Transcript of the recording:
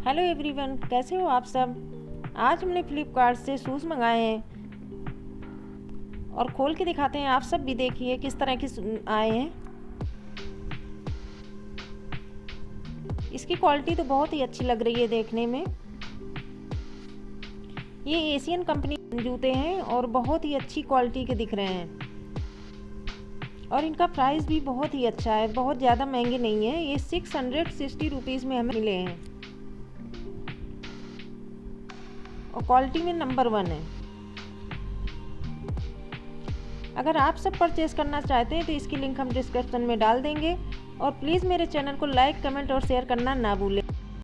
Hello everyone, कैसे हो आप सब। आज हमने फ्लिपकार्ट से शूज़ मंगाए हैं और खोल के दिखाते हैं। आप सब भी देखिए किस तरह के आए हैं। इसकी क्वालिटी तो बहुत ही अच्छी लग रही है देखने में। ये एशियन कंपनी जूते हैं और बहुत ही अच्छी क्वालिटी के दिख रहे हैं और इनका प्राइस भी बहुत ही अच्छा है, बहुत ज़्यादा महंगे नहीं है। ये 660 रुपीज़ में हमें मिले हैं और क्वालिटी में नंबर 1 है। अगर आप सब परचेज़ करना चाहते हैं तो इसकी लिंक हम डिस्क्रिप्शन में डाल देंगे और प्लीज़ मेरे चैनल को लाइक, कमेंट और शेयर करना ना भूलें।